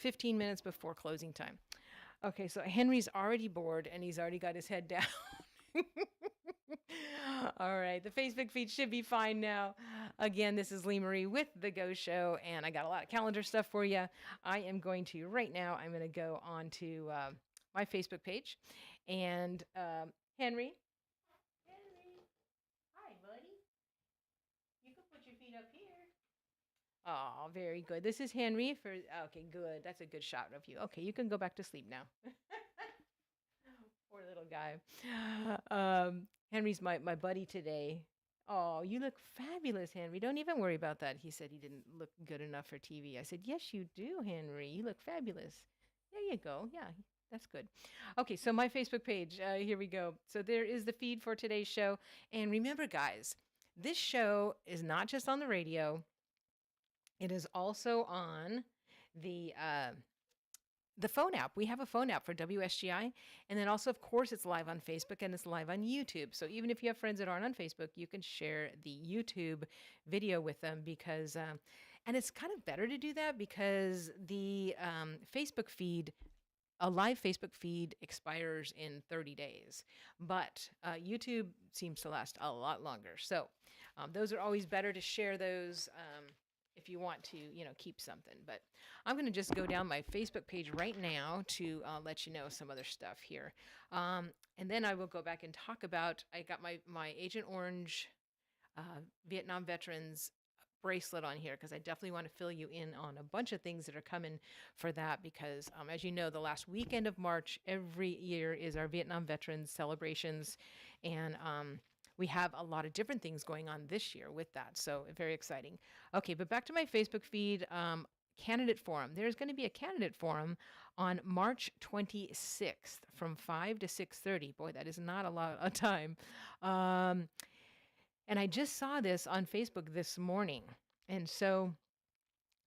15 minutes before closing time. Okay, so Henry's already bored and he's already got his head down. All right, the Facebook feed should be fine now. Again, this is Lee Marie with The Go Show, and I got a lot of calendar stuff for you. I am going to, right now, I'm going to go on to my Facebook page. And Henry. Henry. Hi, buddy. You can put your feet up here. Oh, very good. This is Henry for, okay, good. That's a good shot of you. Okay, you can go back to sleep now. Poor little guy. Henry's my buddy today. Oh, you look fabulous, Henry. Don't even worry about that. He said he didn't look good enough for TV. I said, yes, you do, Henry. You look fabulous. There you go. Yeah, that's good. Okay, so my Facebook page. Here we go. So there is the feed for today's show. And remember, guys, this show is not just on the radio. It is also on the phone app. We have a phone app for WSGI. And then also, of course, it's live on Facebook and it's live on YouTube. So even if you have friends that aren't on Facebook, you can share the YouTube video with them because, and it's kind of better to do that because the Facebook feed, a live Facebook feed expires in 30 days, but YouTube seems to last a lot longer. So those are always better to share those. If you want to, keep something. But I'm going to just go down my Facebook page right now to let you know some other stuff here. And then I will go back and talk about, I got my Agent Orange Vietnam Veterans bracelet on here because I definitely want to fill you in on a bunch of things that are coming for that because as you know, the last weekend of March every year is our Vietnam Veterans celebrations. And we have a lot of different things going on this year with that. So very exciting. Okay, but back to my Facebook feed, candidate forum. There's going to be a candidate forum on March 26th from 5 to 6:30. Boy, that is not a lot of time. And I just saw this on Facebook this morning. And so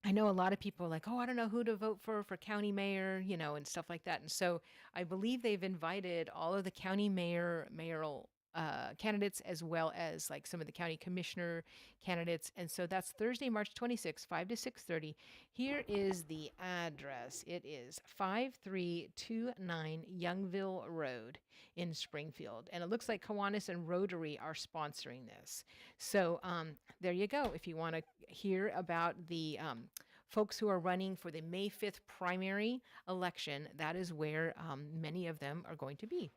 I know a lot of people are like, oh, I don't know who to vote for county mayor, and stuff like that. And so I believe they've invited all of the county mayoral candidates as well as like some of the county commissioner candidates. And so that's Thursday, March 26th, 5 to 6:30. Here is the address. It is 5329 Youngville Road in Springfield. And it looks like Kiwanis and Rotary are sponsoring this. So there you go. If you want to hear about the folks who are running for the May 5th primary election, that is where many of them are going to be.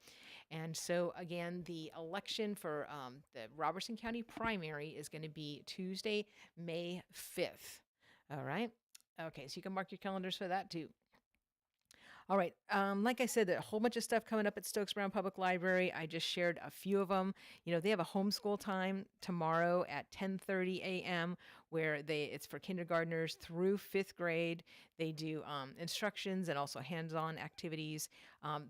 And so, again, the election for the Robertson County primary is going to be Tuesday, May 5th. All right. Okay, so you can mark your calendars for that too. All right. Like I said, a whole bunch of stuff coming up at Stokes Brown Public Library. I just shared a few of them. They have a homeschool time tomorrow at 10:30 a.m. where it's for kindergartners through 5th grade. They do instructions and also hands-on activities.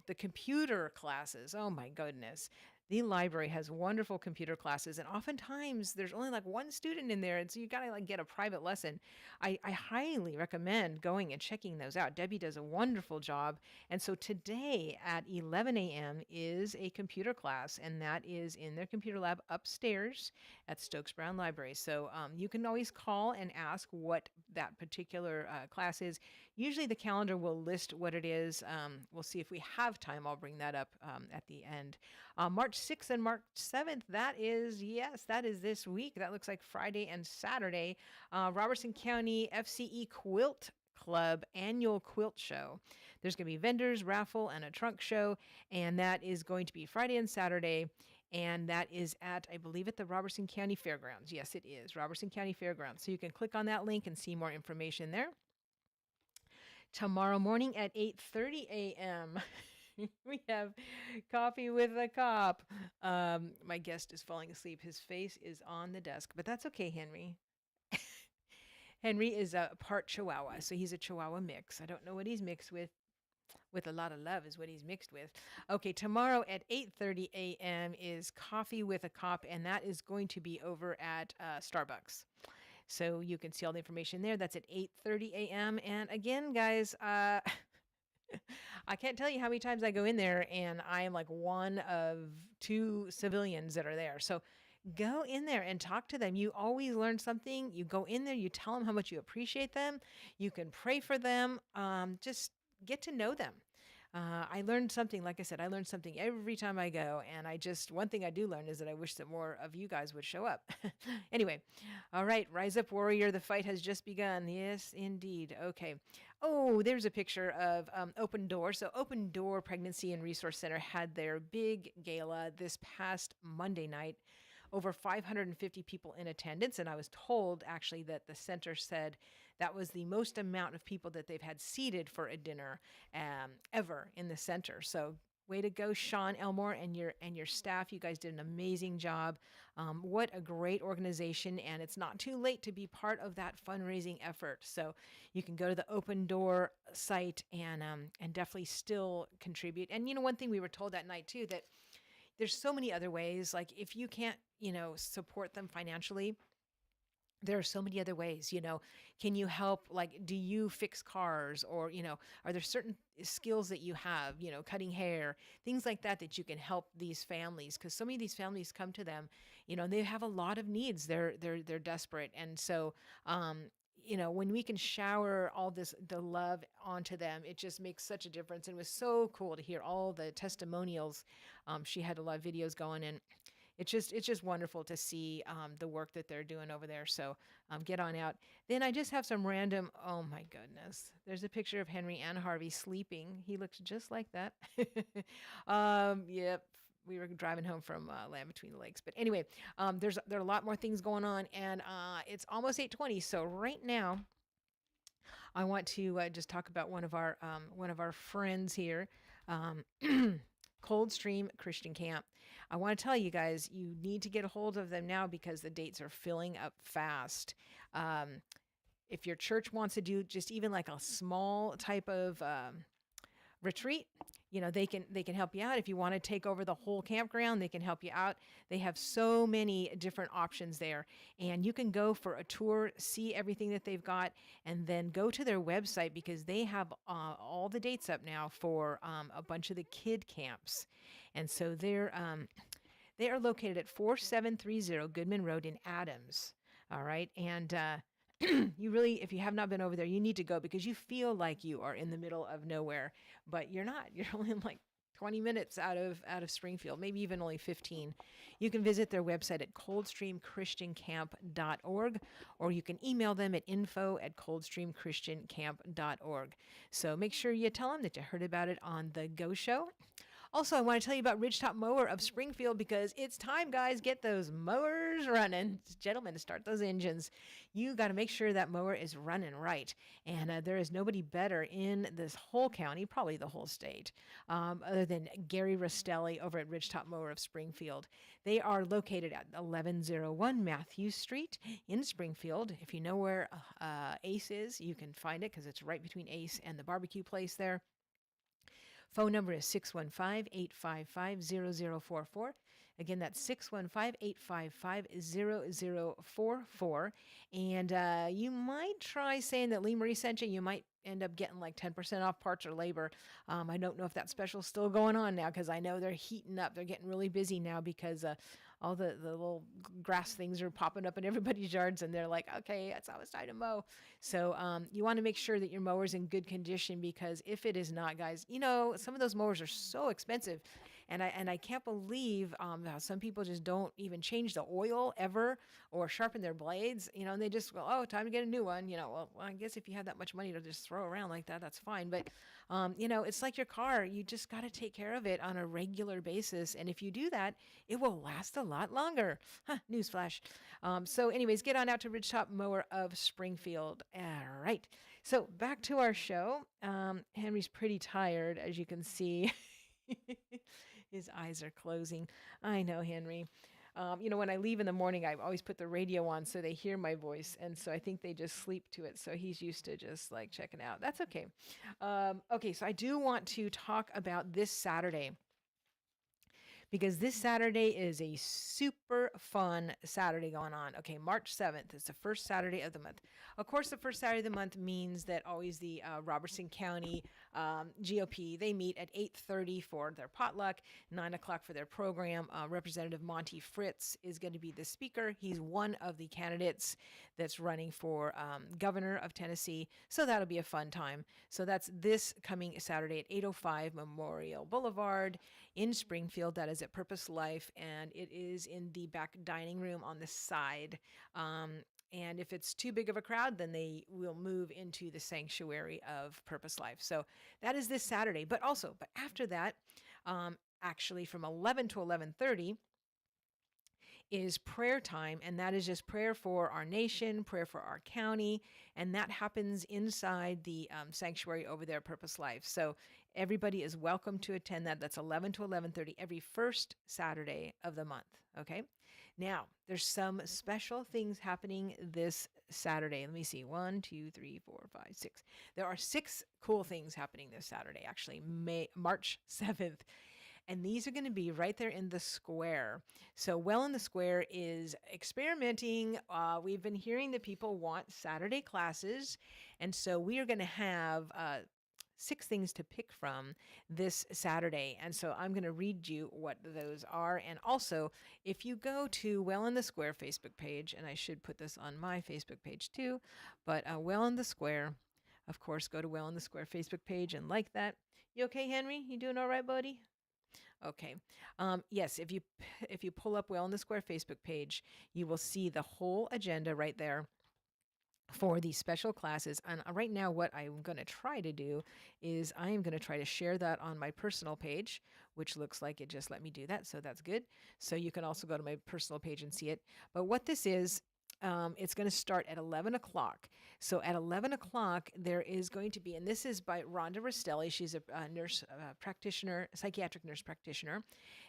The computer classes, oh my goodness. The library has wonderful computer classes, and oftentimes there's only like one student in there, and so you gotta like get a private lesson. I highly recommend going and checking those out. Debbie does a wonderful job. And so today at 11 a.m. is a computer class, and that is in their computer lab upstairs at Stokes Brown Library. So you can always call and ask what that particular class is. Usually the calendar will list what it is. We'll see if we have time. I'll bring that up at the end. March 6th and March 7th, that is this week. That looks like Friday and Saturday. Robertson County FCE Quilt Club annual quilt show. There's going to be vendors, raffle, and a trunk show, and that is going to be Friday and Saturday, and that is at, I believe, at the Robertson County Fairgrounds. Yes, it is, Robertson County Fairgrounds. So you can click on that link and see more information there. Tomorrow morning at 8:30 a.m., we have Coffee with a Cop. My guest is falling asleep. His face is on the desk, but that's okay, Henry. Henry is a part Chihuahua, so he's a Chihuahua mix. I don't know what he's mixed with. With a lot of love is what he's mixed with. Okay, tomorrow at 8:30 a.m. is Coffee with a Cop, and that is going to be over at Starbucks. So you can see all the information there. That's at 8:30 a.m. And again, guys, I can't tell you how many times I go in there and I am like one of two civilians that are there. So Go in there and talk to them. You always learn something. You go in there, you tell them how much you appreciate them. You can pray for them. Just get to know them. I learned something, like I said, I learned something every time I go. And one thing I do learn is that I wish that more of you guys would show up. Anyway, all right, rise up, warrior. The fight has just begun. Yes, indeed. Okay. Oh, there's a picture of Open Door. So, Open Door Pregnancy and Resource Center had their big gala this past Monday night. Over 550 people in attendance. And I was told actually that the center said that was the most amount of people that they've had seated for a dinner ever in the center. So way to go, Sean Elmore and your staff. You guys did an amazing job. What a great organization. And it's not too late to be part of that fundraising effort. So you can go to the Open Door site and definitely still contribute. And one thing we were told that night too, that there's so many other ways. Like if you can't, support them financially, there are so many other ways. Can you help? Like, do you fix cars, or are there certain skills that you have? Cutting hair, things like that that you can help these families, because so many of these families come to them. They have a lot of needs. They're desperate, and so when we can shower all the love onto them, it just makes such a difference. And it was so cool to hear all the testimonials. She had a lot of videos going, and it's just wonderful to see the work that they're doing over there. So get on out. Then I just have some random. Oh my goodness! There's a picture of Henry and Harvey sleeping. He looks just like that. Yep. We were driving home from Land Between the Lakes, but anyway, there are a lot more things going on, and it's almost 8:20. So right now, I want to just talk about one of our friends here. Um, Coldstream Christian Camp. I want to tell you guys, you need to get a hold of them now because the dates are filling up fast. Um, if your church wants to do just even like a small type of retreat, they can help you out. If you want to take over the whole campground, they can help you out. They have so many different options there, and you can go for a tour, see everything that they've got, and then go to their website because they have all the dates up now for a bunch of the kid camps. And so they are located at 4730 Goodman Road in Adams. All right. And you really, if you have not been over there, you need to go because you feel like you are in the middle of nowhere, but you're not. You're only like 20 minutes out of Springfield, maybe even only 15. You can visit their website at coldstreamchristiancamp.org, or you can email them at info@coldstreamchristiancamp.org. So make sure you tell them that you heard about it on the Go Show. Also, I want to tell you about Ridgetop Mower of Springfield because it's time, guys, get those mowers running. Gentlemen, to start those engines. You got to make sure that mower is running right. And there is nobody better in this whole county, probably the whole state, other than Gary Rastelli over at Ridgetop Mower of Springfield. They are located at 1101 Matthews Street in Springfield. If you know where Ace is, you can find it because it's right between Ace and the barbecue place there. Phone number is 615-855-0044. Again, that's 615-855-0044. And you might try saying that Lee Marie sent you. You might end up getting like 10% off parts or labor. I don't know if that special's still going on now because I know they're heating up. They're getting really busy now because all the little grass things are popping up in everybody's yards, and they're like, okay, it's almost time to mow. So you want to make sure that your mower's in good condition because if it is not, guys, some of those mowers are so expensive. And I can't believe how some people just don't even change the oil ever or sharpen their blades, and they just go, oh, time to get a new one. Well, I guess if you have that much money to just throw around like that, that's fine. But, it's like your car. You just got to take care of it on a regular basis. And if you do that, it will last a lot longer. Newsflash. So anyways, get on out to Ridgetop Mower of Springfield. All right. So back to our show. Henry's pretty tired, as you can see. His eyes are closing. I know, Henry. When I leave in the morning, I always put the radio on so they hear my voice. And so I think they just sleep to it. So he's used to just like checking out. That's okay. Okay, so I do want to talk about this Saturday because this Saturday is a super fun Saturday going on. Okay, March 7th is the first Saturday of the month. Of course, the first Saturday of the month means that always the Robertson County GOP, they meet at 8:30 for their potluck, 9 o'clock for their program. Representative Monty Fritz is going to be the speaker. He's one of the candidates that's running for governor of Tennessee, so that'll be a fun time. So that's this coming Saturday at 8:05 Memorial Boulevard in Springfield. That is at Purpose Life, and it is in the back dining room on the side. And if it's too big of a crowd, then they will move into the sanctuary of Purpose Life. So that is this Saturday. But after that, actually from 11 to 11:30 is prayer time, and that is just prayer for our nation, prayer for our county, and that happens inside the sanctuary over there at Purpose Life. So everybody is welcome to attend that. That's 11 to 11:30 every first Saturday of the month. Okay. Now, there's some special things happening this Saturday. Let me see. 1, 2, 3, 4, 5, 6. There are 6 cool things happening this Saturday, actually, March 7th. And these are going to be right there in the square. So Well in the Square is experimenting. We've been hearing that people want Saturday classes. And so we are going to have 6 things to pick from this Saturday. And so I'm going to read you what those are. And also, if you go to Well in the Square Facebook page, and I should put this on my Facebook page too, but Well in the Square, of course, go to Well in the Square Facebook page and like that. You okay, Henry? You doing all right, buddy? Okay. Yes, if you pull up Well in the Square Facebook page, you will see the whole agenda right there for these special classes. And right now, what I'm going to try to do is I am going to try to share that on my personal page, which looks like it just let me do that. So that's good. So you can also go to my personal page and see it. But what this is, it's going to start at 11 o'clock. So at 11 o'clock, there is going to be, and this is by Rhonda Rastelli. She's a nurse practitioner, psychiatric nurse practitioner,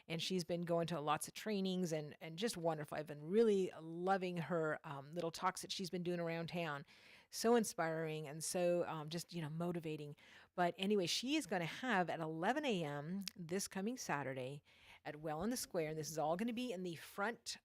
and she's been going to lots of trainings and just wonderful. I've been really loving her little talks that she's been doing around town. So inspiring and so just, motivating. But anyway, she is going to have at 11 a.m. this coming Saturday at Well in the Square. And this is all going to be in the front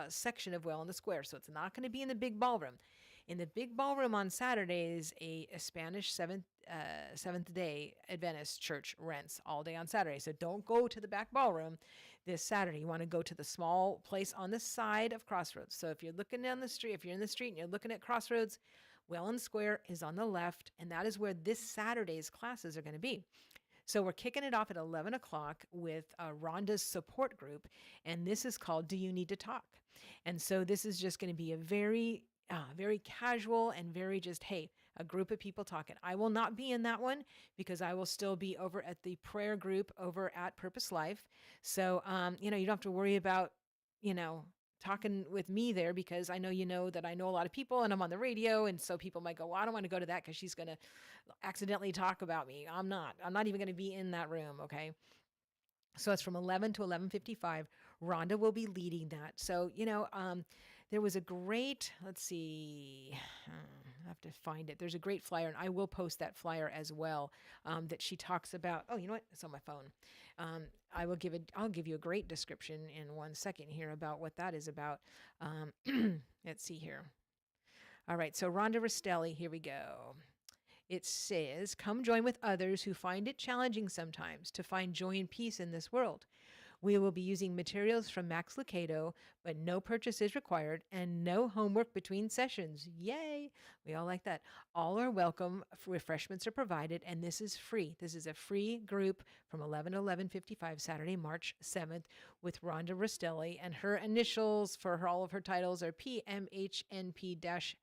section of Well in the Square. So it's not going to be in the big ballroom. In the big ballroom on Saturdays, a Spanish Seventh-day Adventist church rents all day on Saturday. So don't go to the back ballroom this Saturday. You want to go to the small place on the side of Crossroads. So if you're looking down the street, if you're in the street and you're looking at Crossroads, Well in the Square is on the left, and that is where this Saturday's classes are going to be. So we're kicking it off at 11 o'clock with Rhonda's support group, and this is called Do You Need to Talk? And so this is just going to be a very casual and very just, hey, a group of people talking. I will not be in that one because I will still be over at the prayer group over at Purpose Life. So, you don't have to worry about, talking with me there because I know that I know a lot of people and I'm on the radio. And so people might go, well, I don't want to go to that because she's going to accidentally talk about me. I'm not even going to be in that room. Okay. So it's from 11 to 11:55. Rhonda will be leading that. So, there was a great, let's see, I have to find it. There's a great flyer, and I will post that flyer as well, that she talks about. Oh, you know what? It's on my phone. I'll give you a great description in 1 second here about what that is about. Let's see here. All right, so Rhonda Rastelli, here we go. It says, come join with others who find it challenging sometimes to find joy and peace in this world. We will be using materials from Max Lucado, but no purchase is required and no homework between sessions. Yay! We all like that. All are welcome. Refreshments are provided, and this is free. This is a free group from 11 to 11:55, Saturday, March 7th, with Rhonda Rastelli, and her initials for all of her titles are PMHNP-BC,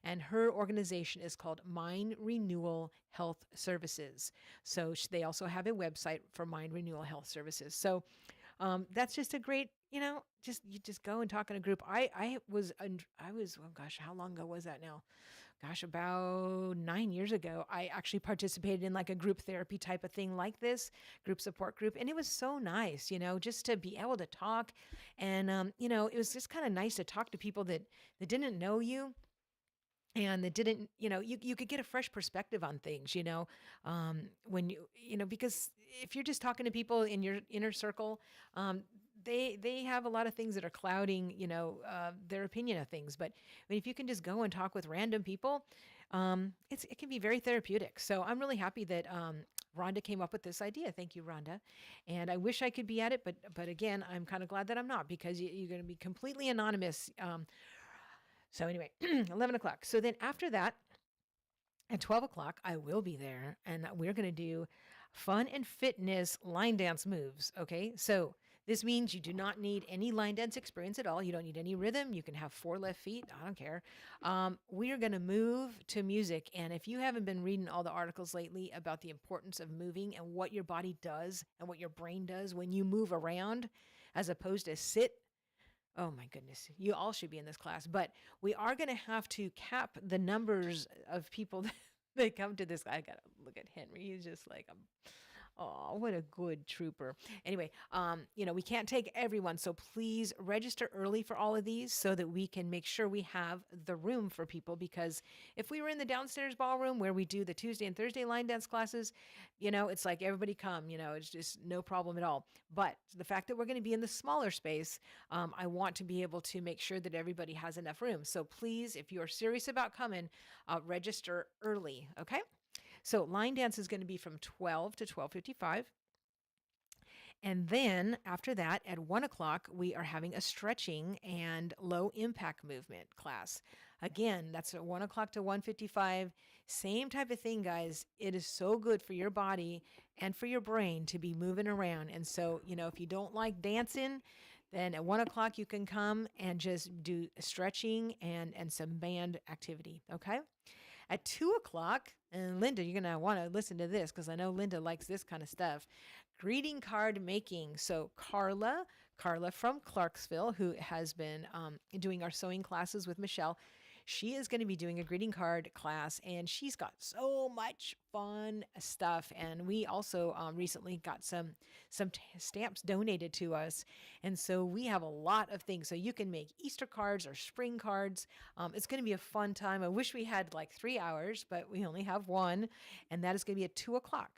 and her organization is called Mind Renewal Health Services. So they also have a website for Mind Renewal Health Services. So that's just a great, you just go and talk in a group. I was, oh gosh, how long ago was that now? Gosh, about 9 years ago, I actually participated in like a group therapy type of thing like this, group support group. And it was so nice, just to be able to talk. And, it was just kind of nice to talk to people that didn't know you and it didn't, you could get a fresh perspective on things, when because if you're just talking to people in your inner circle, um, they have a lot of things that are clouding, their opinion of things. But I mean, if you can just go and talk with random people, it can be very therapeutic. So I'm really happy that Rhonda came up with this idea. Thank you, Rhonda. And I wish I could be at it, but again, I'm kind of glad that I'm not, because you're going to be completely anonymous. So anyway, 11 o'clock. So then after that, at 12 o'clock, I will be there, and we're going to do fun and fitness line dance moves. Okay. So this means you do not need any line dance experience at all. You don't need any rhythm. You can have four left feet. I don't care. We are going to move to music. And if you haven't been reading all the articles lately about the importance of moving and what your body does and what your brain does when you move around as opposed to sit, oh my goodness, you all should be in this class. But we are going to have to cap the numbers of people that come to this. I got to look at Henry. He's just like, oh, what a good trooper. Anyway, we can't take everyone. So please register early for all of these so that we can make sure we have the room for people. Because if we were in the downstairs ballroom where we do the Tuesday and Thursday line dance classes, it's like everybody come, it's just no problem at all. But the fact that we're going to be in the smaller space, I want to be able to make sure that everybody has enough room. So please, if you're serious about coming, register early. Okay. So line dance is going to be from 12 to 12:55. And then after that, at 1 o'clock, we are having a stretching and low impact movement class. Again, that's at 1 o'clock to 1:55. Same type of thing, guys. It is so good for your body and for your brain to be moving around. And so, if you don't like dancing, then at 1 o'clock, you can come and just do stretching and some band activity. Okay. At 2 o'clock, and Linda, you're going to want to listen to this because I know Linda likes this kind of stuff. Greeting card making. So Carla from Clarksville, who has been doing our sewing classes with Michelle, she is going to be doing a greeting card class, and she's got so much fun stuff. And we also recently got some stamps donated to us, and so we have a lot of things. So you can make Easter cards or spring cards. It's going to be a fun time. I wish we had like 3 hours, but we only have one, and that is going to be at 2 o'clock.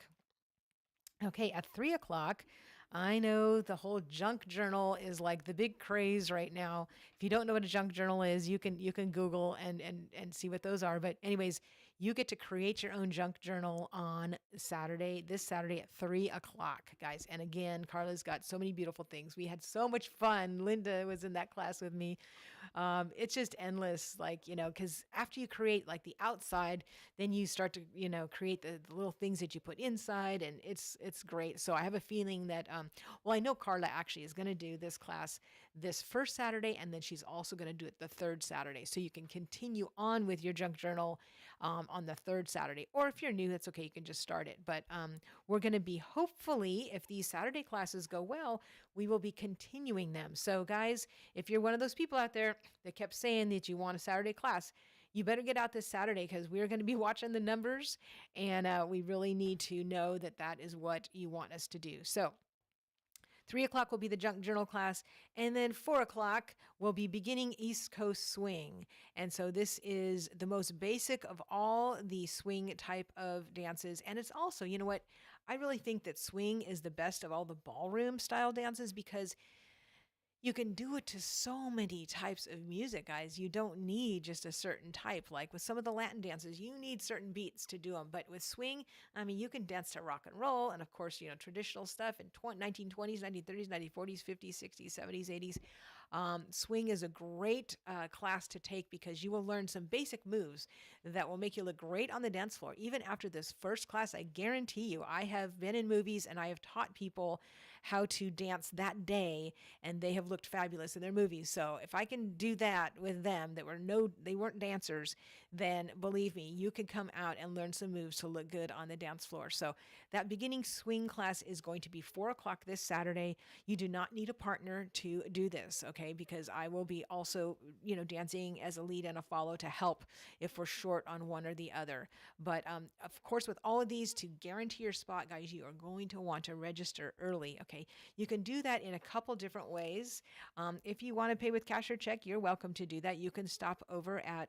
Okay, at 3 o'clock, I know the whole junk journal is like the big craze right now. If you don't know what a junk journal is, you can Google and see what those are. But anyways, you get to create your own junk journal on this Saturday at 3 o'clock, guys. And again, Carla's got so many beautiful things. We had so much fun. Linda was in that class with me. It's just endless, like, because after you create like the outside, then you start to, create the little things that you put inside, and it's great. So I have a feeling that, well, I know Carla actually is going to do this class this first Saturday, and then she's also going to do it the third Saturday. So you can continue on with your junk journal on the third Saturday. Or if you're new, that's okay. You can just start it. But we're going to be, hopefully, if these Saturday classes go well, we will be continuing them. So guys, if you're one of those people out there that kept saying that you want a Saturday class, you better get out this Saturday, because we're going to be watching the numbers, and we really need to know that that is what you want us to do. So 3 o'clock will be the junk journal class. And then 4 o'clock will be beginning East Coast swing. And so this is the most basic of all the swing type of dances. And it's also, you know what? I really think that swing is the best of all the ballroom style dances, because you can do it to so many types of music, guys. You don't need just a certain type. Like with some of the Latin dances, you need certain beats to do them. But with swing, I mean, you can dance to rock and roll. And of course, traditional stuff in 1920s, 1930s, 1940s, 50s, 60s, 70s, 80s. Swing is a great class to take, because you will learn some basic moves that will make you look great on the dance floor. Even after this first class, I guarantee you, I have been in movies and I have taught people how to dance that day, and they have looked fabulous in their movies. So if I can do that with them they weren't dancers, then believe me, you can come out and learn some moves to look good on the dance floor. So that beginning swing class is going to be 4 o'clock this Saturday. You do not need a partner to do this, okay? Because I will be also, dancing as a lead and a follow to help if we're short on one or the other. But of course, with all of these, to guarantee your spot, guys, you are going to want to register early, okay? You can do that in a couple different ways. If you want to pay with cash or check, you're welcome to do that. You can stop over at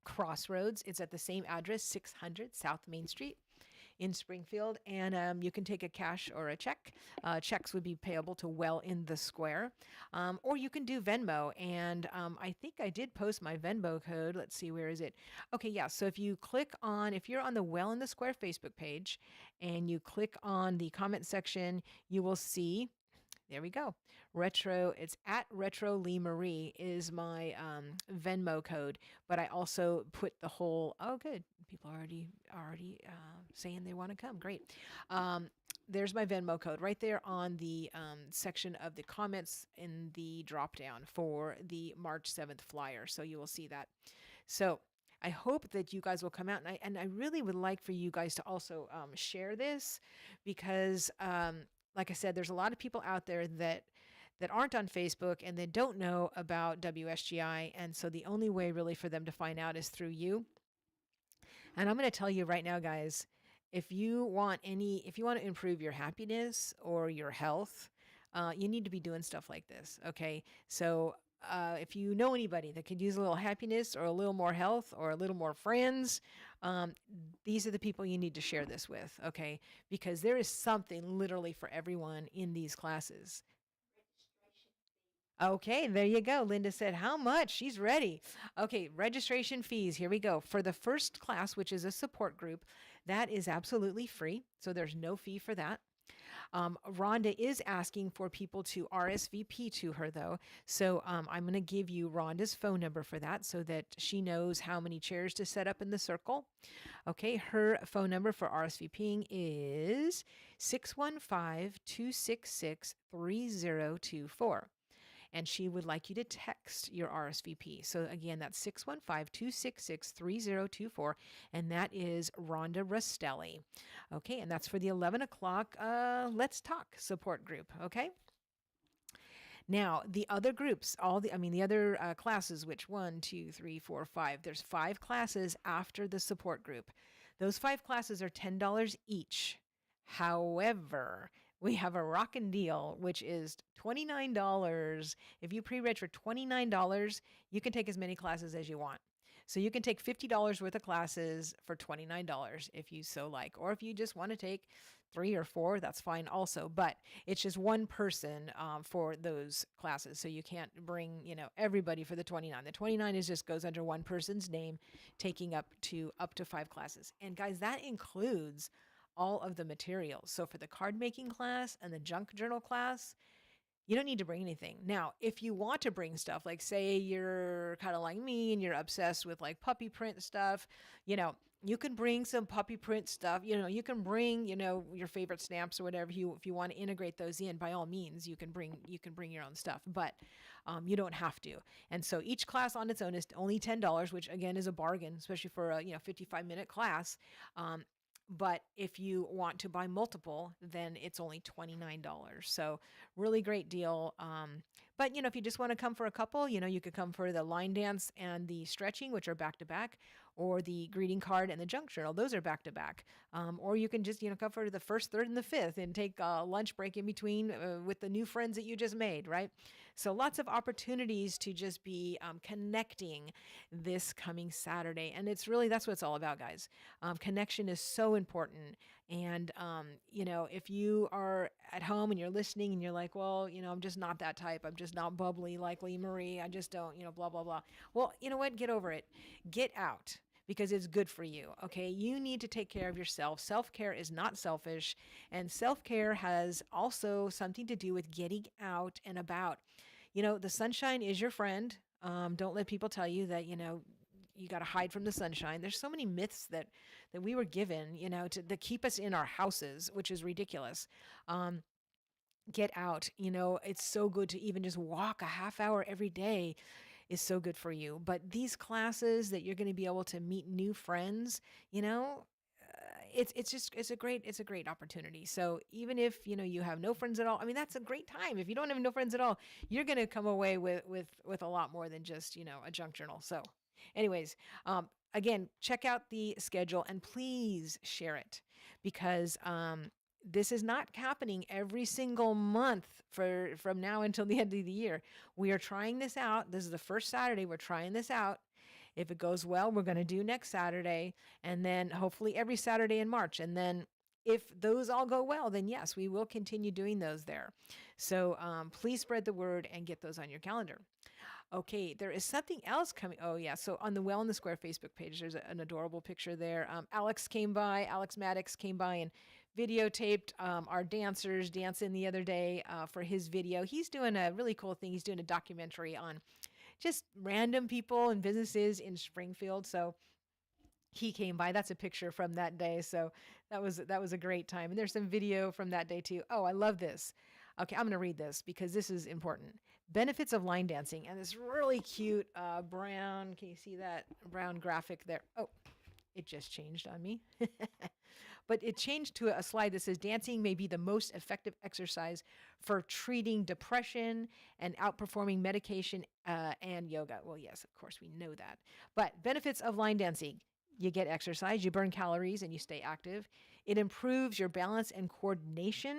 Crossroads. It's at the same address, 600 South Main Street in Springfield, and you can take a cash or a check. Checks would be payable to Well in the Square, or you can do Venmo. And I think I did post my Venmo code. Let's see, where is it? Okay, yeah. So if you click on, if you're on the Well in the Square Facebook page, and you click on the comment section, you will see. There we go. Retro, it's at Retro Lee Marie is my Venmo code, but I also put the whole. Oh, good. People are already saying they want to come. Great. There's my Venmo code right there on the section of the comments in the drop down for the March 7th flyer. So you will see that. So I hope that you guys will come out, and I really would like for you guys to also share this, because like I said, there's a lot of people out there that aren't on Facebook and they don't know about WSGI, and so the only way really for them to find out is through you. And I'm going to tell you right now, guys, if you want to improve your happiness or your health, you need to be doing stuff like this. Okay, so if you know anybody that could use a little happiness or a little more health or a little more friends, these are the people you need to share this with. Okay, because there is something literally for everyone in these classes. Okay, there you go. Linda said, how much? She's ready. Okay, registration fees. Here we go. For the first class, which is a support group, that is absolutely free. So there's no fee for that. Rhonda is asking for people to RSVP to her, though. So I'm going to give you Rhonda's phone number for that so that she knows how many chairs to set up in the circle. Okay, her phone number for RSVPing is 615-266-3024. And she would like you to text your RSVP. So again, that's 615-266-3024, and that is Rhonda Rastelli. Okay, and that's for the 11 o'clock Let's Talk support group, okay? Now, the other groups, the other classes, which 1, 2, 3, 4, 5, there's 5 classes after the support group. Those 5 classes are $10 each. However, we have a rockin' deal, which is $29. If you pre-reg for $29, you can take as many classes as you want. So you can take $50 worth of classes for $29 if you so like, or if you just want to take 3 or 4, that's fine also. But it's just one person for those classes, so you can't bring everybody for the 29. The 29 just goes under one person's name, taking up to 5 classes. And guys, that includes all of the materials. So for the card making class and the junk journal class, you don't need to bring anything. Now, if you want to bring stuff, like say you're kind of like me and you're obsessed with like puppy print stuff, you can bring some puppy print stuff. You can bring, your favorite stamps or whatever. If you want to integrate those in, by all means, you can bring your own stuff, but you don't have to. And so each class on its own is only $10, which again is a bargain, especially for a 55-minute class. But if you want to buy multiple, then it's only $29. So really great deal. But if you just want to come for a couple, you could come for the line dance and the stretching, which are back to back, or the greeting card and the junk journal. Those are back to back. Or you can just, come for the first, third, and the fifth and take a lunch break in between with the new friends that you just made, right? So lots of opportunities to just be connecting this coming Saturday. And it's really, that's what it's all about, guys. Connection is so important. And, if you are at home and you're listening and you're like, well, I'm just not that type. I'm just not bubbly like Lee Marie. I just don't, blah, blah, blah. Well, you know what? Get over it. Get out, because it's good for you. Okay. You need to take care of yourself. Self-care is not selfish. And self-care has also something to do with getting out and about. The sunshine is your friend. Don't let people tell you that, you got to hide from the sunshine. There's so many myths that we were given, to keep us in our houses, which is ridiculous. Get out. It's so good to even just walk a half hour every day is so good for you. But these classes that you're going to be able to meet new friends, it's a great opportunity. So even if you have no friends at all, that's a great time. If you don't have no friends at all, you're going to come away with a lot more than just a junk journal. So anyways, again, check out the schedule and please share it, because this is not happening every single month from now until the end of the year. We are trying this out. This is the first Saturday we're trying this out. If it goes well, we're going to do next Saturday, and then hopefully every Saturday in March. And then if those all go well, then yes, we will continue doing those there. So please spread the word and get those on your calendar. Okay, there is something else coming. Oh, yeah. So on the Well in the Square Facebook page, there's an adorable picture there. Alex Maddox came by and videotaped our dancers dancing the other day for his video. He's doing a really cool thing. He's doing a documentary on just random people and businesses in Springfield. So he came by. That's a picture from that day. So that was a great time. And there's some video from that day too. Oh, I love this. Okay, I'm going to read this because this is important. Benefits of line dancing, and this really cute brown. Can you see that brown graphic there? Oh, it just changed on me. But it changed to a slide that says dancing may be the most effective exercise for treating depression and outperforming medication and yoga. Well, yes, of course, we know that. But benefits of line dancing: you get exercise, you burn calories, and you stay active. It improves your balance and coordination.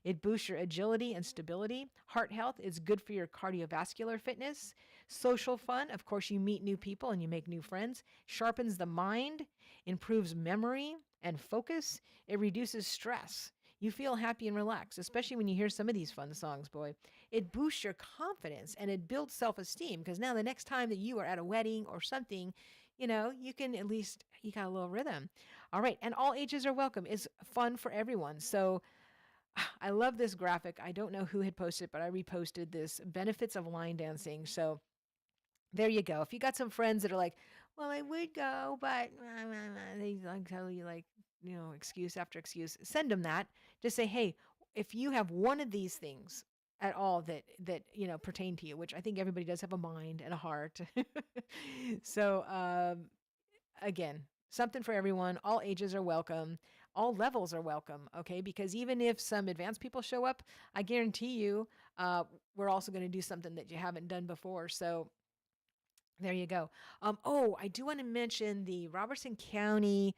It boosts your agility and stability. Heart health is good for your cardiovascular fitness. Social fun, of course, you meet new people and you make new friends. Sharpens the mind, improves memory and focus. It reduces stress. You feel happy and relaxed, especially when you hear some of these fun songs, boy. It boosts your confidence and it builds self-esteem because now the next time that you are at a wedding or something, you can at least, you got a little rhythm. All right. And all ages are welcome. It's fun for everyone. So I love this graphic. I don't know who had posted, but I reposted this benefits of line dancing. So there you go. If you got some friends that are like, well, I would go, but they like tell you like, excuse after excuse, send them that. Just say, hey, if you have one of these things at all that pertain to you, which I think everybody does have a mind and a heart. So again, something for everyone. All ages are welcome. All levels are welcome, okay? Because even if some advanced people show up, I guarantee you, we're also going to do something that you haven't done before. So there you go. Oh, I do want to mention the Robertson County.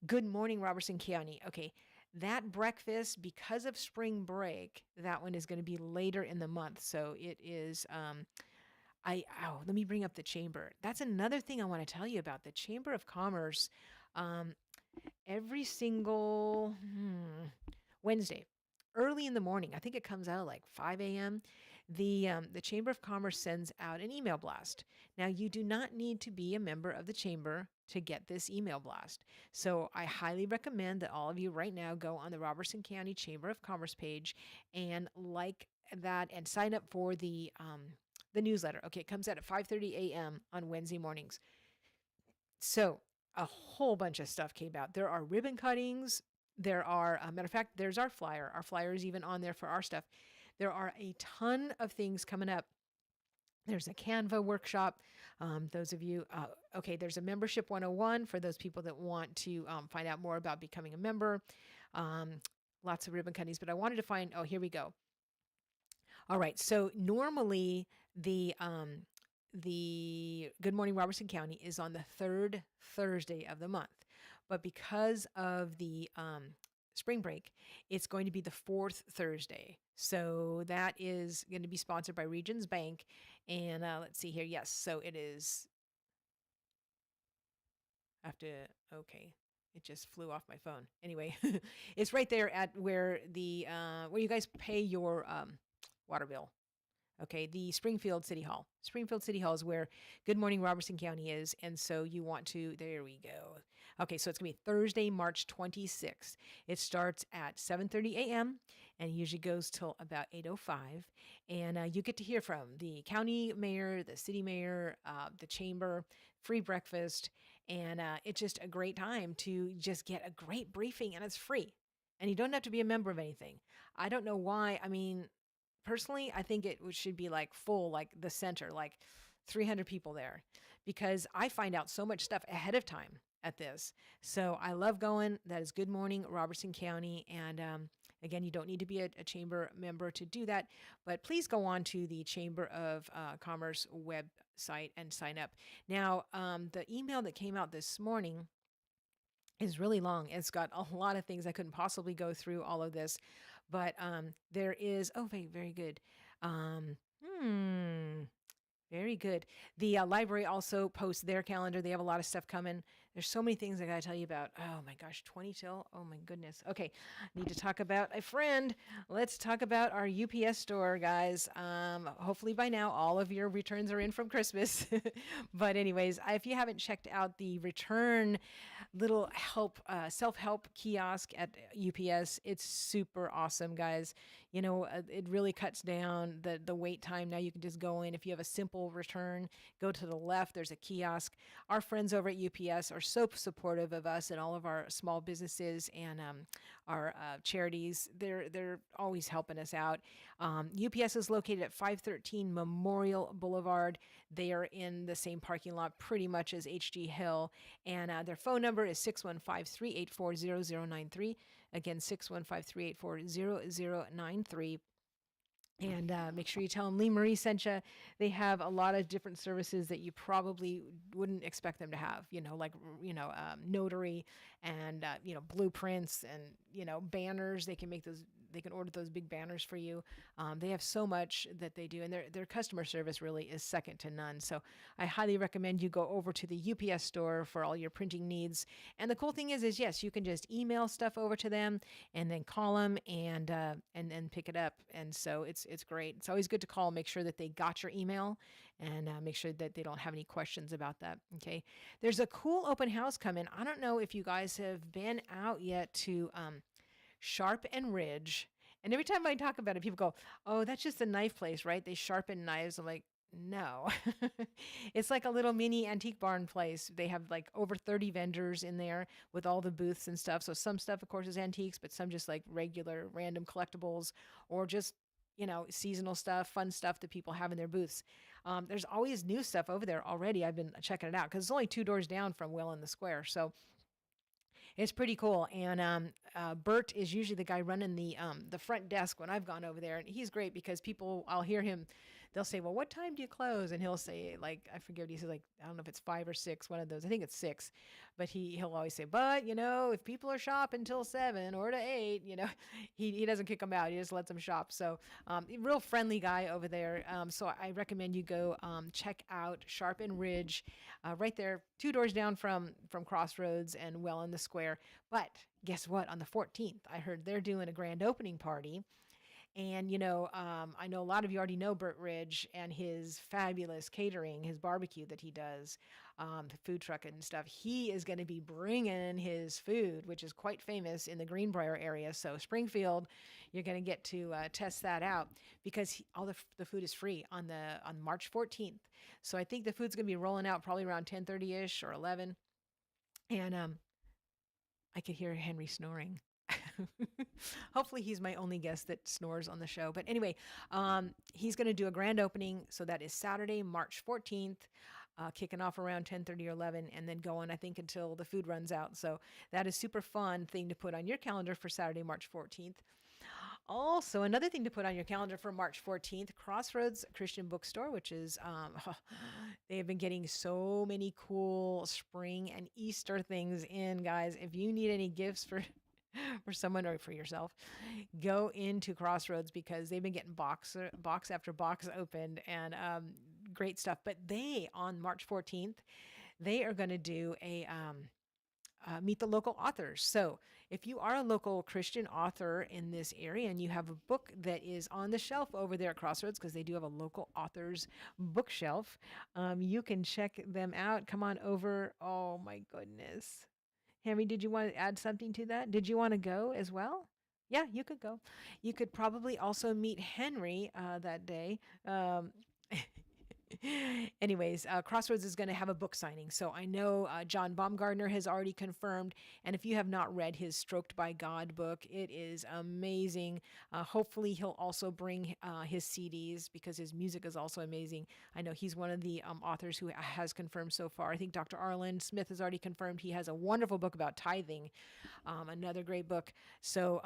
Good morning, Robertson County. Okay, that breakfast, because of spring break, that one is going to be later in the month. So it is. Let me bring up the chamber. That's another thing I want to tell you about the Chamber of Commerce. Um, every single Wednesday, early in the morning, I think it comes out like 5 a.m. The Chamber of Commerce sends out an email blast. Now, you do not need to be a member of the chamber to get this email blast. So I highly recommend that all of you right now go on the Robertson County Chamber of Commerce page and like that and sign up for the newsletter. Okay, it comes out at 5:30 a.m. on Wednesday mornings. So a whole bunch of stuff came out. There are ribbon cuttings. There are, matter of fact, there's our flyer. Our flyer is even on there for our stuff. There are a ton of things coming up. There's a Canva workshop. Those of you, there's a membership 101 for those people that want to find out more about becoming a member. Lots of ribbon cuttings, but I wanted to find, here we go. All right. So normally the Good Morning Robertson County is on the third Thursday of the month, but because of the spring break, it's going to be the fourth Thursday. So that is going to be sponsored by Regions Bank. And let's see here. Yes. So it is. I have to. Okay. It just flew off my phone. Anyway, it's right there at where where you guys pay your water bill. Okay, the Springfield City Hall. Springfield City Hall is where Good Morning Robertson County is. And so you want to, there we go. Okay, so it's going to be Thursday, March 26th. It starts at 7:30 a.m. and usually goes till about 8:05. And you get to hear from the county mayor, the city mayor, the chamber, free breakfast. And it's just a great time to just get a great briefing, and it's free. And you don't have to be a member of anything. I don't know why. I mean, personally, I think it should be like full, like the center, like 300 people there, because I find out so much stuff ahead of time at this. So I love going. That is Good Morning Robertson County. And again, you don't need to be a chamber member to do that, but please go on to the Chamber of Commerce website and sign up. Now, the email that came out this morning is really long. It's got a lot of things. I couldn't possibly go through all of this, but there is, very, very good. Very good. The library also posts their calendar. They have a lot of stuff coming. There's so many things I got to tell you about. Oh my gosh, 20 till. Oh my goodness. Okay, need to talk about a friend. Let's talk about our UPS store, guys. Hopefully by now all of your returns are in from Christmas. But anyways, if you haven't checked out the return little self-help kiosk at UPS, it's super awesome, guys. It really cuts down the wait time. Now you can just go in. If you have a simple return, go to the left, there's a kiosk. Our friends over at UPS are so supportive of us and all of our small businesses and our charities. They're always helping us out. UPS is located at 513 Memorial Boulevard. They are in the same parking lot pretty much as HG Hill, and their phone number is 615-384-0093. Again, 615-384-0093. And make sure you tell them Lee Marie sent you. They have a lot of different services that you probably wouldn't expect them to have, like, notary and, blueprints and, banners. They can order those big banners for you. They have so much that they do, and their customer service really is second to none. So I highly recommend you go over to the UPS store for all your printing needs. And the cool thing is yes, you can just email stuff over to them and then call them and then pick it up. And so it's great. It's always good to call, make sure that they got your email, and make sure that they don't have any questions about that. Okay. There's a cool open house coming. I don't know if you guys have been out yet to Sharp and Ridge. And every time I talk about it, people go, "Oh, that's just a knife place, right? They sharpen knives." I'm like, no. It's like a little mini antique barn place. They have like over 30 vendors in there with all the booths and stuff. So some stuff, of course, is antiques, but some just like regular random collectibles or just, seasonal stuff, fun stuff that people have in their booths. There's always new stuff over there already. I've been checking it out because it's only 2 doors down from Well in the Square. So it's pretty cool. And Bert is usually the guy running the front desk when I've gone over there. And he's great because I'll hear him, they'll say, "Well, what time do you close?" And he'll say, like, I forget what he says, like, I don't know if it's 5 or 6, one of those. I think it's 6. But he'll always say, "But, if people are shopping till 7 or to 8, he doesn't kick them out. He just lets them shop." So real friendly guy over there. So I recommend you go check out Sharp and Ridge right there, 2 doors down from Crossroads and Well in the Square. But guess what? On the 14th, I heard they're doing a grand opening party. And, I know a lot of you already know Burt Ridge and his fabulous catering, his barbecue that he does, the food truck and stuff. He is going to be bringing his food, which is quite famous in the Greenbrier area. So Springfield, you're going to get to test that out because all the food is free on March 14th. So I think the food's going to be rolling out probably around 10:30ish or 11. And I could hear Henry snoring. Hopefully he's my only guest that snores on the show. But anyway, he's going to do a grand opening. So that is Saturday, March 14th, kicking off around 10:30 or 11 and then going, I think, until the food runs out. So that is super fun thing to put on your calendar for Saturday, March 14th. Also, another thing to put on your calendar for March 14th, Crossroads Christian Bookstore, which is, they have been getting so many cool spring and Easter things in, guys. If you need any gifts for someone or for yourself, go into Crossroads because they've been getting box after box opened and great stuff. But on March 14th, they are going to do a meet the local authors. So if you are a local Christian author in this area and you have a book that is on the shelf over there at Crossroads, because they do have a local authors bookshelf, you can check them out. Come on over. Oh my goodness. Henry, did you want to add something to that? Did you want to go as well? Yeah, you could go. You could probably also meet Henry that day. Anyways, Crossroads is going to have a book signing. So I know John Baumgardner has already confirmed. And if you have not read his Stroked by God book, it is amazing. Hopefully, he'll also bring his CDs because his music is also amazing. I know he's one of the authors who has confirmed so far. I think Dr. Arlen Smith has already confirmed he has a wonderful book about tithing, another great book. So,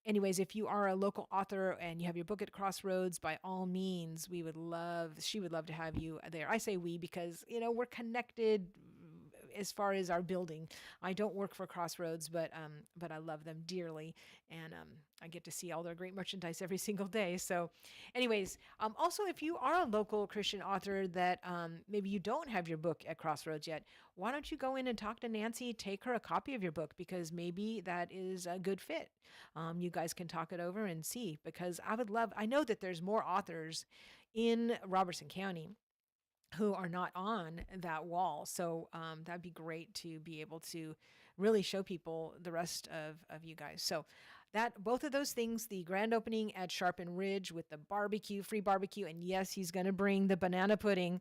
anyways, if you are a local author and you have your book at Crossroads, by all means, she would love to have you there. I say we because, we're connected as far as our building. I don't work for Crossroads, but I love them dearly, and I get to see all their great merchandise every single day. So, anyways, also if you are a local Christian author that maybe you don't have your book at Crossroads yet, why don't you go in and talk to Nancy, take her a copy of your book because maybe that is a good fit. You guys can talk it over and see because I know that there's more authors in Robertson County who are not on that wall. So that'd be great to be able to really show people the rest of you guys. So that both of those things, the grand opening at Sharpen Ridge with the barbecue, free barbecue, and yes, he's going to bring the banana pudding.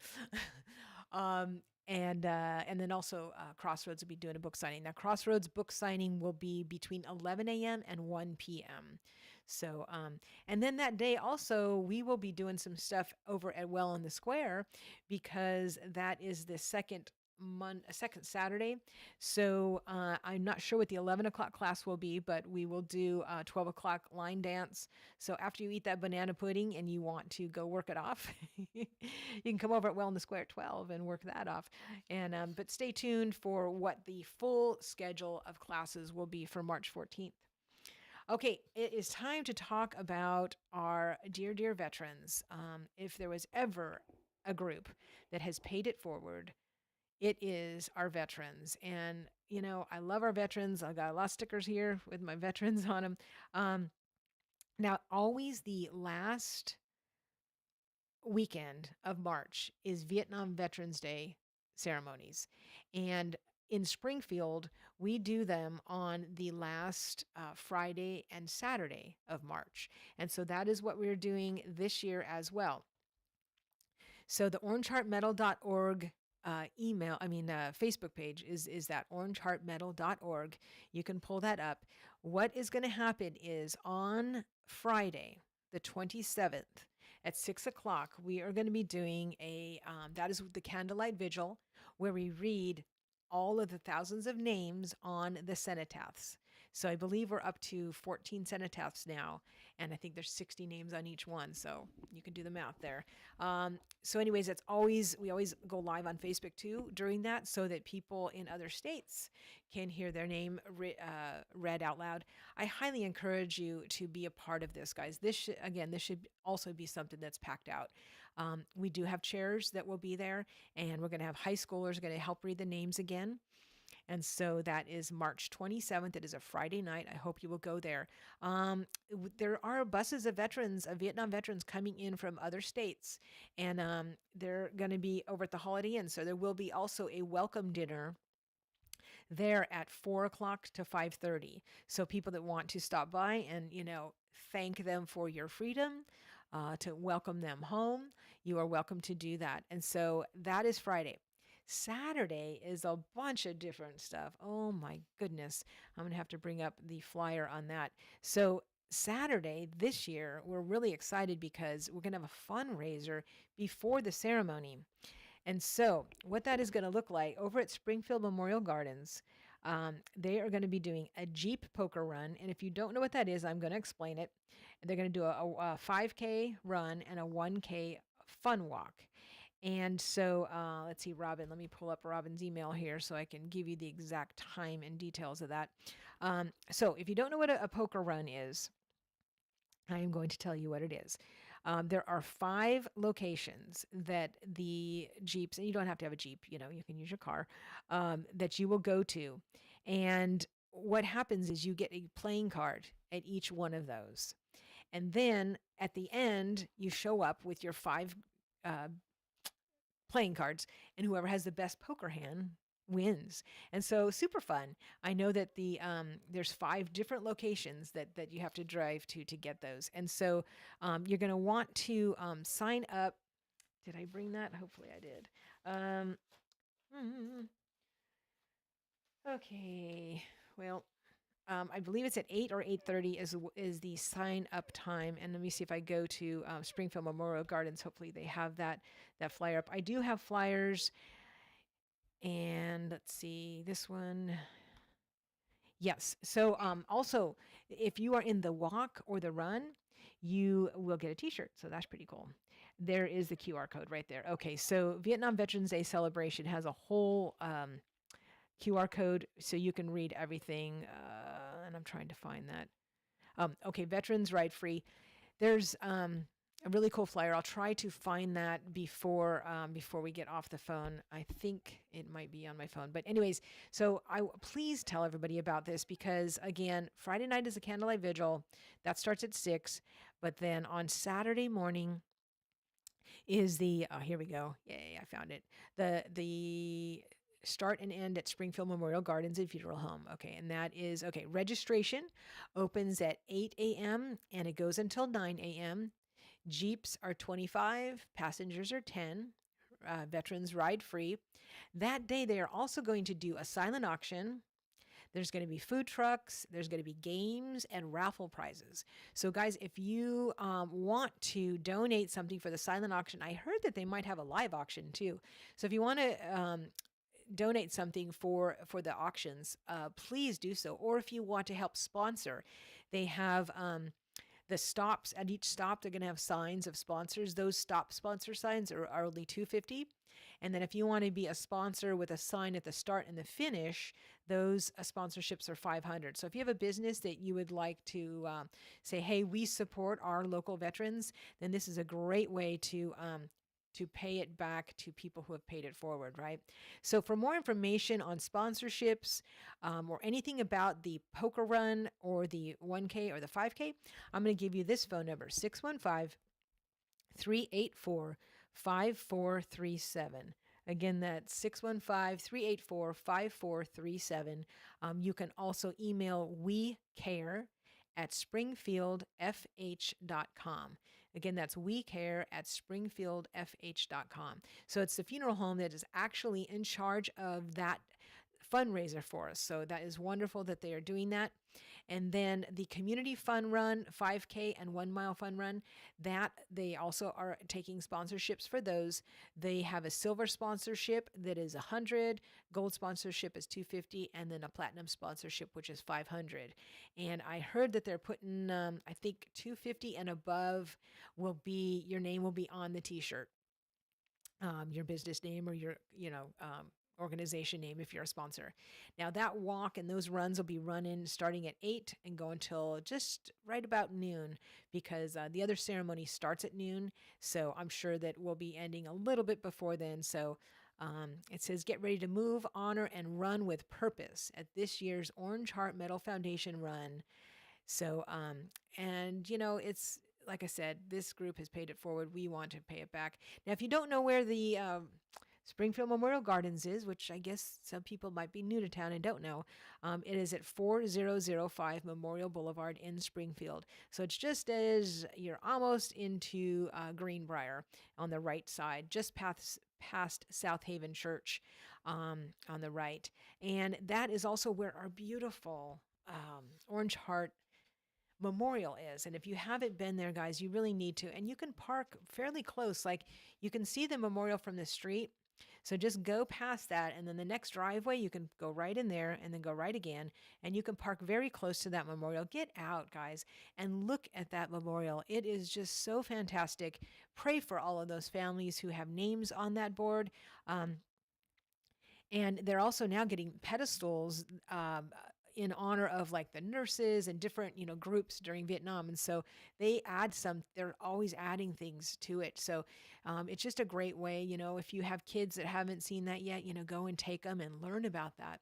And then also Crossroads will be doing a book signing. Now Crossroads book signing will be between 11 a.m. and 1 p.m. So and then that day also we will be doing some stuff over at Well in the Square because that is the second Saturday. So I'm not sure what the 11 o'clock class will be, but we will do 12 o'clock line dance. So after you eat that banana pudding and you want to go work it off, you can come over at Well in the Square at 12 and work that off. And but stay tuned for what the full schedule of classes will be for March 14th. Okay, it is time to talk about our dear, dear veterans. If there was ever a group that has paid it forward, it is our veterans. And, I love our veterans. I got a lot of stickers here with my veterans on them. Now, always the last weekend of March is Vietnam Veterans Day ceremonies. And in Springfield, we do them on the last Friday and Saturday of March. And so that is what we're doing this year as well. So the orangeheartmetal.org Facebook page is that orangeheartmetal.org. You can pull that up. What is going to happen is on Friday, the 27th at 6 o'clock, we are going to be doing that is the candlelight vigil where we read all of the thousands of names on the cenotaphs. So I believe we're up to 14 cenotaphs now, and I think there's 60 names on each one. So you can do the math there. So anyways, we always go live on Facebook too during that so that people in other states can hear their name read out loud. I highly encourage you to be a part of this, guys. This should also be something that's packed out. We do have chairs that will be there, and we're going to have high schoolers going to help read the names again. And so that is March 27th. It is a Friday night. I hope you will go there. There are buses of Vietnam veterans coming in from other states, and they're going to be over at the Holiday Inn. So there will be also a welcome dinner there at 4 o'clock to 5:30. So people that want to stop by and, thank them for your freedom, to welcome them home, you are welcome to do that. And so that is Friday. Saturday is a bunch of different stuff. Oh my goodness. I'm going to have to bring up the flyer on that. So Saturday this year, we're really excited because we're going to have a fundraiser before the ceremony. And so what that is going to look like over at Springfield Memorial Gardens, they are going to be doing a Jeep poker run. And if you don't know what that is, I'm going to explain it. They're going to do a 5K run and a 1K fun walk. And so let's see, Robin, let me pull up Robin's email here so I can give you the exact time and details of that. So if you don't know what a poker run is, I am going to tell you what it is. There are 5 locations that the Jeeps, and you don't have to have a Jeep, you can use your car, that you will go to. And what happens is you get a playing card at each one of those. And then at the end, you show up with your 5 playing cards, and whoever has the best poker hand wins. And so super fun. I know that there's 5 different locations that you have to drive to get those. And so you're going to want to sign up. Did I bring that? Hopefully I did. Okay. Well, I believe it's at 8 or 8:30 is the sign up time. And let me see if I go to Springfield Memorial Gardens. Hopefully they have that flyer up. I do have flyers. And let's see, this one. Yes. So also, if you are in the walk or the run, you will get a t-shirt. So that's pretty cool. There is the QR code right there. Okay. So Vietnam Veterans Day celebration has a whole QR code so you can read everything. And I'm trying to find that. Okay, Veterans Ride Free. There's a really cool flyer. I'll try to find that before we get off the phone. I think it might be on my phone. But anyways, so please tell everybody about this because again, Friday night is a candlelight vigil. That starts at 6, but then on Saturday morning is the here we go. Yay, I found it. The start and end at Springfield Memorial Gardens and Funeral Home. Okay, and that is okay. Registration opens at 8 a.m. and it goes until 9 a.m. Jeeps are 25, passengers are 10. Veterans ride free. That day, they are also going to do a silent auction. There's going to be food trucks, there's going to be games and raffle prizes. So, guys, if you want to donate something for the silent auction, I heard that they might have a live auction too. So, if you want to donate something for the auctions, please do so. Or if you want to help sponsor, they have the stops at each stop. They're going to have signs of sponsors. Those stop sponsor signs are only $250. And then if you want to be a sponsor with a sign at the start and the finish, those sponsorships are $500. So if you have a business that you would like to say, hey, we support our local veterans, then this is a great way to pay it back to people who have paid it forward, right? So for more information on sponsorships or anything about the poker run or the 1K or the 5K, I'm going to give you this phone number, 615-384-5437. Again, that's 615-384-5437. You can also email wecare@springfieldfh.com. Again, that's wecare@springfieldfh.com. So it's the funeral home that is actually in charge of that fundraiser for us. So that is wonderful that they are doing that. And then the community fun run, 5K and 1 mile fun run, that they also are taking sponsorships for those. They have a silver sponsorship that is $100, gold sponsorship is $250, and then a platinum sponsorship, which is $500. And I heard that they're putting, I think $250 and above your name will be on the t-shirt. Your business name or your, organization name if you're a sponsor. Now that walk and those runs will be running starting at 8 and go until just right about noon because the other ceremony starts at noon. So I'm sure that we'll be ending a little bit before then. So it says, get ready to move, honor, and run with purpose at this year's Orange Heart Medal Foundation run. So, it's like I said, this group has paid it forward. We want to pay it back. Now, if you don't know where the Springfield Memorial Gardens is, which I guess some people might be new to town and don't know. It is at 4005 Memorial Boulevard in Springfield. So it's just as you're almost into Greenbrier on the right side, just past South Haven Church on the right. And that is also where our beautiful Orange Heart Memorial is. And if you haven't been there, guys, you really need to. And you can park fairly close. Like you can see the memorial from the street. So just go past that, and then the next driveway, you can go right in there and then go right again, and you can park very close to that memorial. Get out, guys, and look at that memorial. It is just so fantastic. Pray for all of those families who have names on that board. And they're also now getting pedestals in honor of like the nurses and different, groups during Vietnam. And so they're always adding things to it. So it's just a great way, if you have kids that haven't seen that yet, go and take them and learn about that.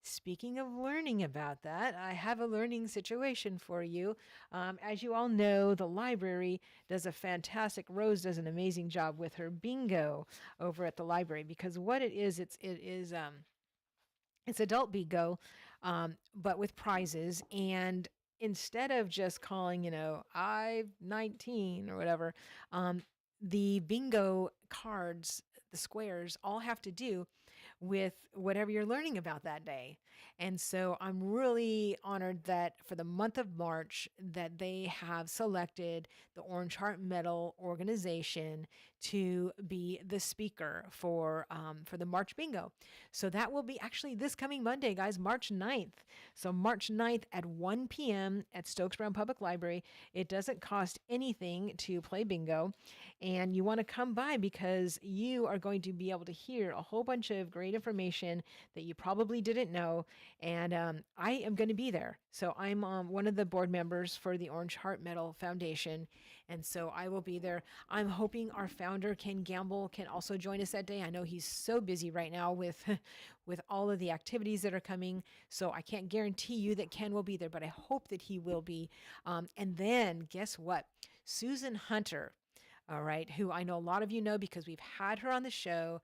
Speaking of learning about that, I have a learning situation for you. As you all know, the library Rose does an amazing job with her bingo over at the library because what it is, it's adult bingo, but with prizes. And instead of just calling, I 19 or whatever, the bingo cards, the squares, all have to do with whatever you're learning about that day. And so I'm really honored that for the month of March that they have selected the Orange Heart Medal organization to be the speaker for the March Bingo. So that will be actually this coming Monday, guys, March 9th. So March 9th at 1 p.m. at Stokes Brown Public Library. It doesn't cost anything to play bingo. And you want to come by because you are going to be able to hear a whole bunch of great information that you probably didn't know. And I am going to be there. So I'm one of the board members for the Orange Heart Medal Foundation. And so I will be there. I'm hoping our founder, Ken Gamble, can also join us that day. I know he's so busy right now with with all of the activities that are coming. So I can't guarantee you that Ken will be there, but I hope that he will be. And then guess what? Susan Hunter, all right, who I know a lot of you know because we've had her on the show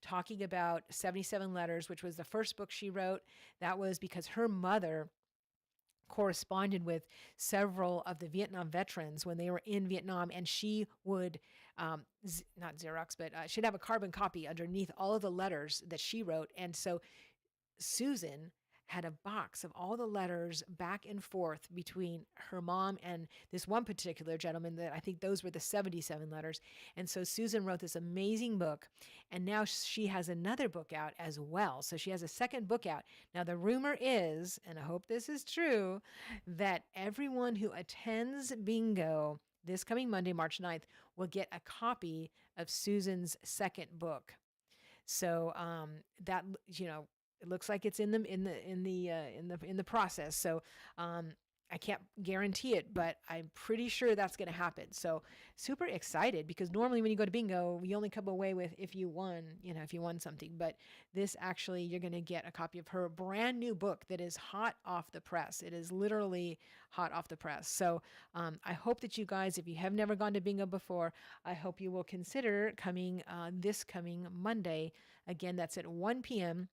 talking about 77 Letters, which was the first book she wrote. That was because her mother corresponded with several of the Vietnam veterans when they were in Vietnam, and she would not Xerox, but she'd have a carbon copy underneath all of the letters that she wrote. And so Susan had a box of all the letters back and forth between her mom and this one particular gentleman that I think those were the 77 letters. And so Susan wrote this amazing book, and now she has another book out as well. So she has a second book out. Now the rumor is, and I hope this is true, that everyone who attends bingo this coming Monday, March 9th, will get a copy of Susan's second book. So that, it looks like it's in the process. So I can't guarantee it, but I'm pretty sure that's going to happen. So super excited because normally when you go to bingo, you only come away with if you won something. But this actually, you're going to get a copy of her brand new book that is hot off the press. It is literally hot off the press. So I hope that you guys, if you have never gone to bingo before, I hope you will consider coming this coming Monday. Again, that's at 1 p.m.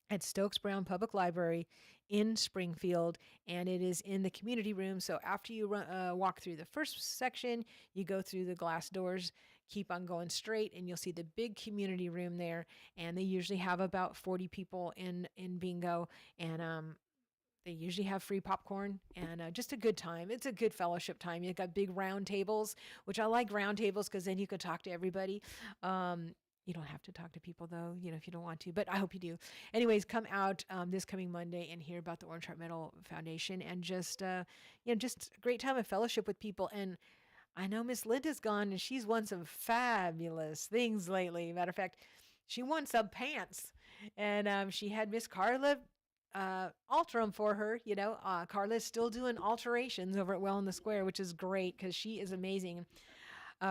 at Stokes Brown Public Library in Springfield, and it is in the community room. So after you walk through the first section, you go through the glass doors, keep on going straight, and you'll see the big community room there. And they usually have about 40 people in bingo, and they usually have free popcorn and just a good time. It's a good fellowship time. You've got big round tables, which I like round tables because then you could talk to everybody. You don't have to talk to people though, if you don't want to, but I hope you do. Anyways, come out this coming Monday and hear about the Orange Heart Medal Foundation and just a great time of fellowship with people. And I know Miss Linda's gone and she's won some fabulous things lately. Matter of fact, she won some pants and she had Miss Carla alter them for her. Carla's still doing alterations over at Well in the Square, which is great because she is amazing.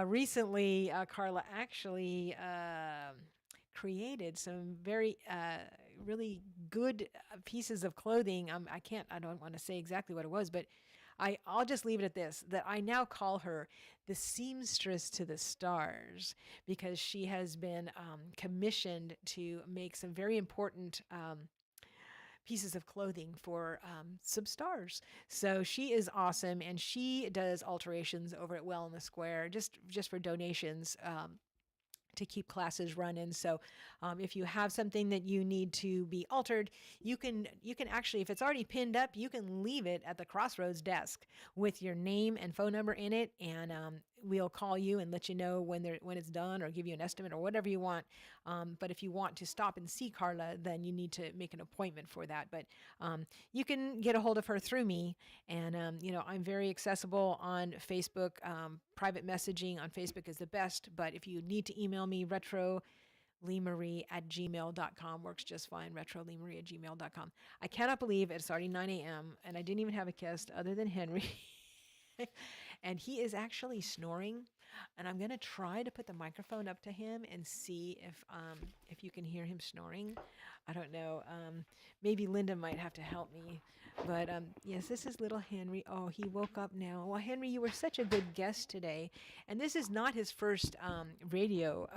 Recently, Carla actually created some very, really good pieces of clothing. I don't want to say exactly what it was, but I'll just leave it at this, that I now call her the seamstress to the stars because she has been commissioned to make some very important pieces of clothing for some stars. So she is awesome, and she does alterations over at Well in the Square just for donations. To keep classes running. So if you have something that you need to be altered, you can actually, if it's already pinned up, you can leave it at the Crossroads desk with your name and phone number in it, and we'll call you and let you know when it's done or give you an estimate or whatever you want. But if you want to stop and see Carla, then you need to make an appointment for that. But you can get a hold of her through me, and I'm very accessible on Facebook. Private messaging on Facebook is the best, but if you need to email me, retroleemarie@gmail.com works just fine, retroleemarie@gmail.com. I cannot believe it's already 9 a.m. and I didn't even have a guest other than Henry. And he is actually snoring, and I'm going to try to put the microphone up to him and see if you can hear him snoring. I don't know. Maybe Linda might have to help me. But yes, this is little Henry. Oh, he woke up now. Well, Henry, you were such a good guest today. And this is not his first radio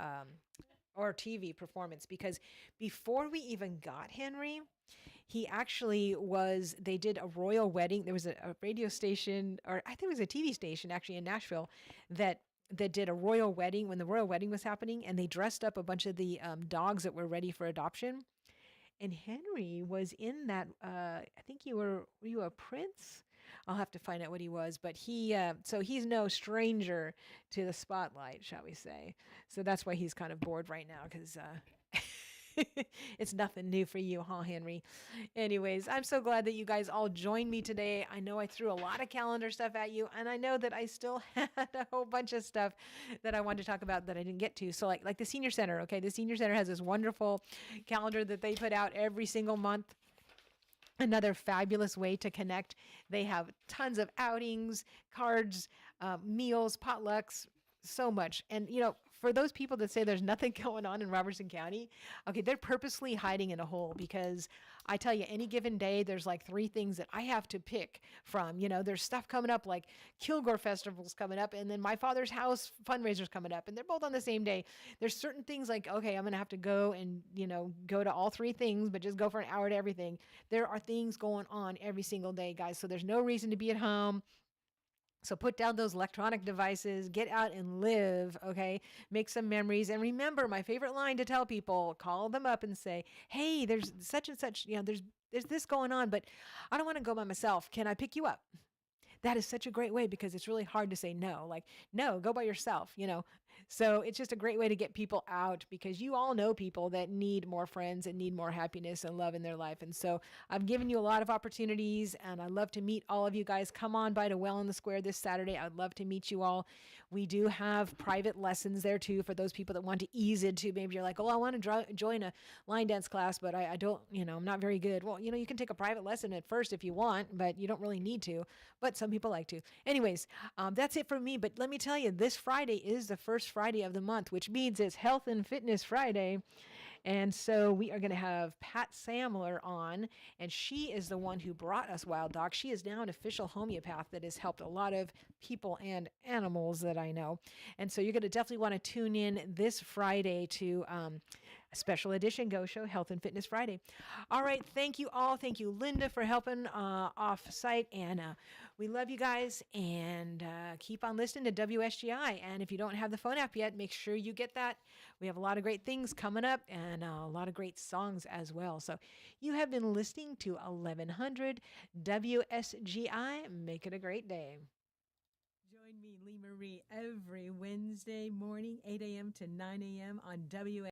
or TV performance, because before we even got Henry, he actually they did a royal wedding. There was a radio station, or I think it was a TV station actually in Nashville that did a royal wedding when the royal wedding was happening, and they dressed up a bunch of the dogs that were ready for adoption. And Henry was in that. I think were you a prince? I'll have to find out what he was, but so he's no stranger to the spotlight, shall we say? So that's why he's kind of bored right now because it's nothing new for you, huh, Henry? Anyways, I'm so glad that you guys all joined me today. I know I threw a lot of calendar stuff at you, and I know that I still had a whole bunch of stuff that I wanted to talk about that I didn't get to. So like the senior center, okay? The senior center has this wonderful calendar that they put out every single month. Another fabulous way to connect. They have tons of outings, cards, meals, potlucks, so much. And, for those people that say there's nothing going on in Robertson County, okay, they're purposely hiding in a hole because I tell you, any given day, there's like three things that I have to pick from. There's stuff coming up like Kilgore Festival's coming up, and then My Father's House fundraiser's coming up, and they're both on the same day. There's certain things like, okay, I'm going to have to go and, go to all three things, but just go for an hour to everything. There are things going on every single day, guys. So there's no reason to be at home. So put down those electronic devices, get out and live, okay? Make some memories. And remember, my favorite line to tell people, call them up and say, hey, there's such and such, there's this going on, but I don't want to go by myself. Can I pick you up? That is such a great way because it's really hard to say no. Like, no, go by yourself. So it's just a great way to get people out because you all know people that need more friends and need more happiness and love in their life. And so I've given you a lot of opportunities and I'd love to meet all of you guys. Come on by to Well in the Square this Saturday. I'd love to meet you all. We do have private lessons there too for those people that want to ease into. Maybe you're like, oh, I want to join a line dance class, but I don't, I'm not very good. Well, you can take a private lesson at first if you want, but you don't really need to. But some people like to. Anyways, that's it for me. But let me tell you, this Friday is the first Friday of the month, which means it's Health and Fitness Friday. And so we are going to have Pat Samler on, and she is the one who brought us Wild Doc. She is now an official homeopath that has helped a lot of people and animals that I know. And so you're going to definitely want to tune in this Friday to a special edition Go Show Health and Fitness Friday. All right. Thank you all. Thank you, Linda, for helping off site. And we love you guys. And keep on listening to WSGI. And if you don't have the phone app yet, make sure you get that. We have a lot of great things coming up and a lot of great songs as well. So you have been listening to 1100 WSGI. Make it a great day. Join me, Lee Marie, every Wednesday morning, 8 a.m. to 9 a.m. on WSGI.